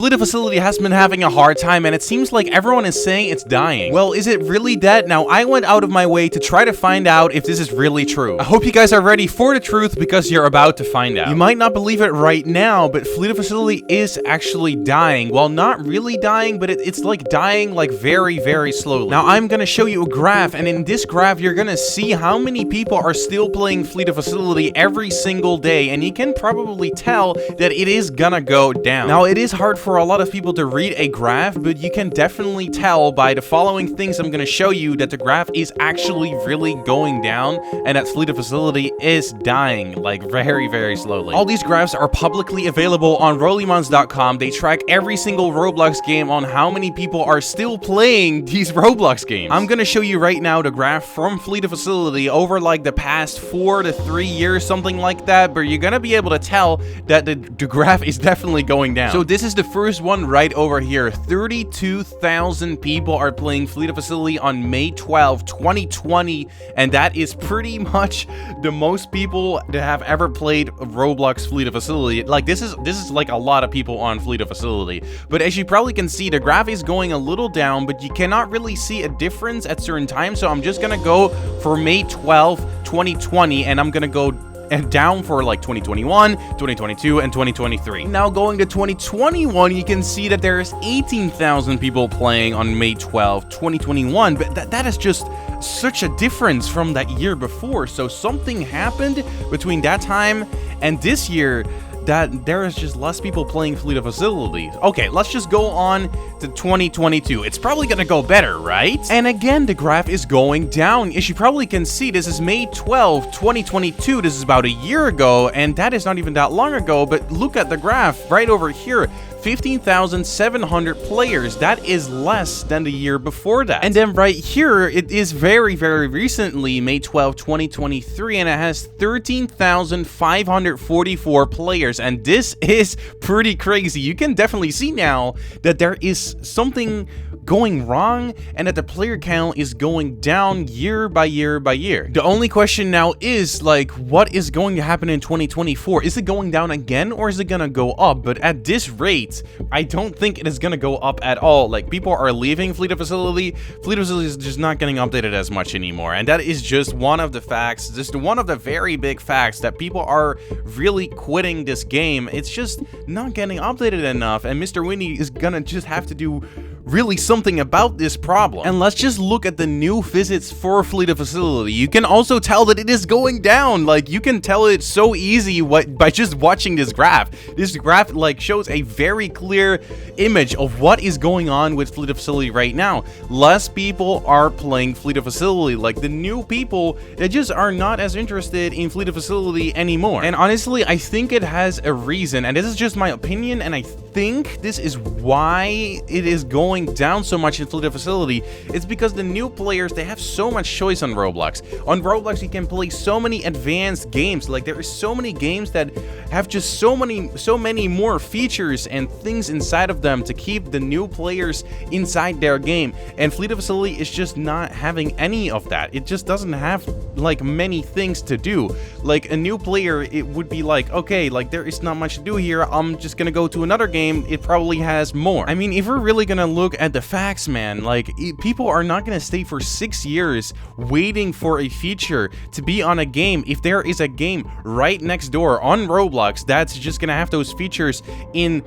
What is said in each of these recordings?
Flee The Facility has been having a hard time, and it seems like everyone is saying it's dying. Well, is it really dead? Now, I went out of my way to try to find out if this is really true. I hope you guys are ready for the truth, because you're about to find out. You might not believe it right now, but Flee The Facility is actually dying. Well, not really dying, but it's like dying like very, very slowly. Now, I'm gonna show you a graph, and in this graph, you're gonna see how many people are still playing Flee The Facility every single day, and you can probably tell that it is gonna go down. Now, it is hard for a lot of people to read a graph, but you can definitely tell by the following things I'm gonna show you that the graph is actually really going down and that Flee The Facility is dying like very, very slowly. All these graphs are publicly available on rollymons.com. They track every single Roblox game on how many people are still playing these Roblox games. I'm gonna show you right now the graph from Flee The Facility over like the past 4 to 3 years, something like that, but you're gonna be able to tell that the graph is definitely going down. So this is the first one right over here. 32,000 people are playing Flee The Facility on May 12, 2020, and that is pretty much the most people that have ever played Roblox Flee The Facility. Like this is like a lot of people on Flee The Facility. But as you probably can see, the graph is going a little down, but you cannot really see a difference at certain times. So I'm just gonna go for May 12, 2020, and I'm gonna go and down for like 2021, 2022, and 2023. Now going to 2021, you can see that there's 18,000 people playing on May 12, 2021, but that is just such a difference from that year before. So something happened between that time and this year that there is just less people playing Flee The Facility. Okay, let's just go on to 2022. It's probably gonna go better, right? And again, the graph is going down. As you probably can see, this is May 12, 2022. This is about a year ago, and that is not even that long ago, but look at the graph right over here. 15,700 players. That is less than the year before that. And then right here, it is very, very recently, May 12, 2023, and it has 13,544 players. And this is pretty crazy. You can definitely see now that there is something going wrong and that the player count is going down year by year by year. The only question now is like, what is going to happen in 2024? Is it going down again or is it gonna go up? But at this rate, I don't think it is gonna go up at all. Like, people are leaving Flee The Facility. Flee The Facility is just not getting updated as much anymore, and that is just one of the facts, just one of the very big facts, that people are really quitting this game. It's just not getting updated enough, and Mr. Winnie is gonna just have to do really something about this problem. And let's just look at the new visits for Flee The Facility. You can also tell that it is going down. Like, you can tell it so easy by just watching this graph. This graph like shows a very clear image of what is going on with Flee The Facility right now. Less people are playing Flee The Facility. Like, the new people, they just are not as interested in Flee The Facility anymore. And honestly, I think it has a reason, and this is just my opinion, and I think this is why it is going down so much in Flee The Facility. It's because the new players, they have so much choice on Roblox. On Roblox, you can play so many advanced games. Like, there is so many games that have just so many more features and things inside of them to keep the new players inside their game. And Flee The Facility is just not having any of that. It just doesn't have like many things to do. Like, a new player, it would be like, okay, like, there is not much to do here. I'm just gonna go to another game. It probably has more. I mean, if we're really gonna look at the facts, man, like, people are not gonna stay for 6 years waiting for a feature to be on a game if there is a game right next door on Roblox that's just gonna have those features in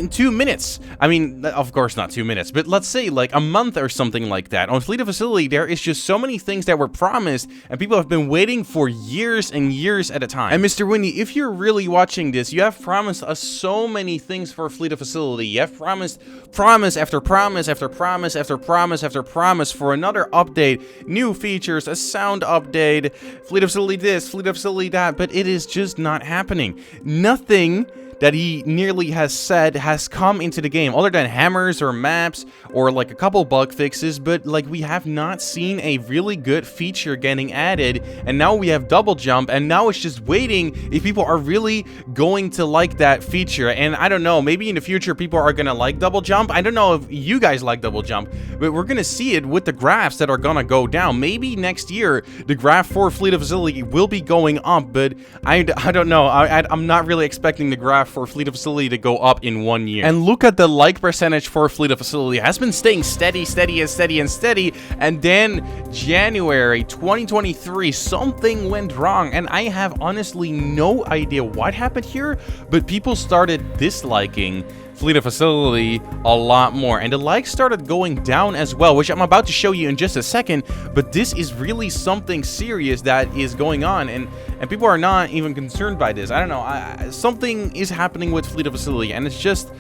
2 minutes. I mean, of course not 2 minutes, but let's say like a month or something like that. On Flee The Facility, there is just so many things that were promised and people have been waiting for years and years at a time. And Mr. Winnie, if you're really watching this, you have promised us so many things for Flee The Facility. You have promised promise after promise after promise after promise after promise for another update, new features, a sound update, Flee The Facility this, Flee The Facility that, but it is just not happening. Nothing that he nearly has said has come into the game, other than hammers or maps or like a couple bug fixes, but like we have not seen a really good feature getting added, and now we have double jump, and now it's just waiting if people are really going to like that feature. And I don't know, maybe in the future people are gonna like double jump. I don't know if you guys like double jump, but we're gonna see it with the graphs that are gonna go down. Maybe next year the graph for Flee The Facility will be going up, but I don't know. I'm not really expecting the graph for Flee The Facility to go up in 1 year. And look at the like percentage for Flee The Facility. It has been staying steady, and then January 2023, something went wrong, and I have honestly no idea what happened here, but people started disliking Flee The Facility a lot more, and the likes started going down as well, which I'm about to show you in just a second. But this is really something serious that is going on, and people are not even concerned by this. I don't know, something is happening with Flee The Facility, and it's just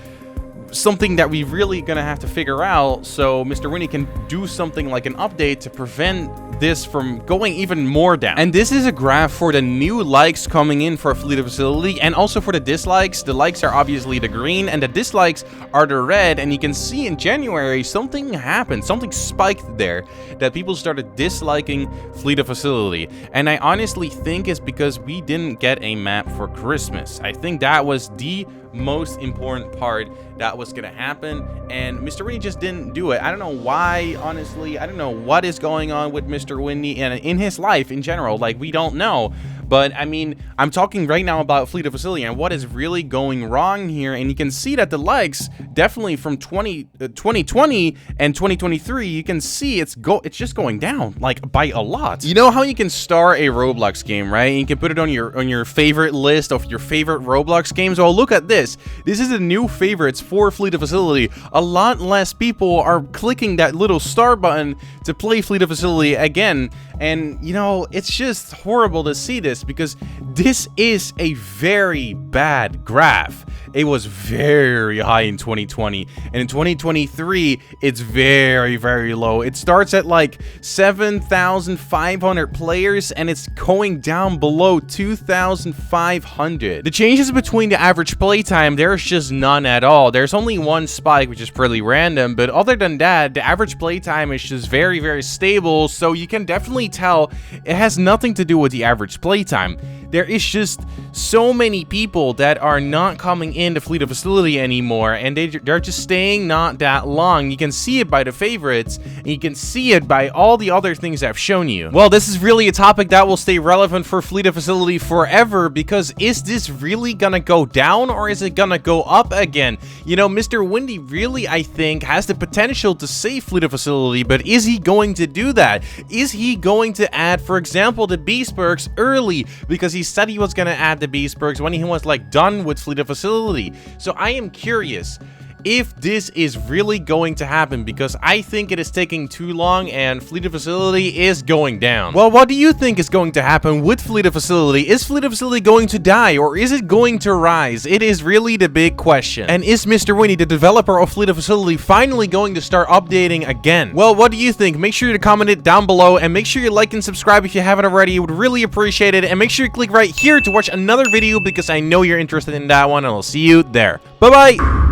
something that we really gonna have to figure out, so Mr. Winnie can do something like an update to prevent this from going even more down. And this is a graph for the new likes coming in for Flee The Facility, and also for the dislikes. The likes are obviously the green and the dislikes are the red, and you can see in January something happened, something spiked there, that people started disliking Flee The Facility. And I honestly think it's because we didn't get a map for Christmas. I think that was the most important part that was gonna happen, and Mr. Winnie just didn't do it. I don't know why, honestly. I don't know what is going on with Mr. Winnie and in his life in general. Like, we don't know. But I mean, I'm talking right now about Flee The Facility and what is really going wrong here, and you can see that the likes definitely from 2020 and 2023, you can see it's just going down, like, by a lot. You know how you can star a Roblox game, right? And you can put it on your favorite list of your favorite Roblox games. Well, look at this. This is the new favorites for Flee The Facility. A lot less people are clicking that little star button to play Flee The Facility again. And, you know, it's just horrible to see this, because this is a very bad graph. It was very high in 2020, and in 2023, it's very, very low. It starts at like 7,500 players, and it's going down below 2,500. The changes between the average playtime, there's just none at all. There's only one spike, which is pretty random, but other than that, the average playtime is just very, very stable, so you can definitely tell it has nothing to do with the average playtime. There is just so many people that are not coming into Flee The Facility anymore, and they're just staying not that long. You can see it by the favorites, and you can see it by all the other things I've shown you. Well, this is really a topic that will stay relevant for Flee The Facility forever, because is this really gonna go down, or is it gonna go up again? You know, Mr. Winnie really, I think, has the potential to save Flee The Facility, but is he going to do that? Is he going to add, for example, the Beast Perks early, because he said he was gonna add the Beast Perks when he was like done with Flee The Facility? So I am curious if this is really going to happen, because I think it is taking too long and Flee The Facility is going down. Well, what do you think is going to happen with Flee The Facility? Is Flee The Facility going to die, or is it going to rise? It is really the big question. And is Mr. Winnie, the developer of Flee The Facility, finally going to start updating again? Well, what do you think? Make sure to comment it down below, and make sure you like and subscribe if you haven't already. I would really appreciate it. And make sure you click right here to watch another video, because I know you're interested in that one, and I'll see you there. Bye-bye!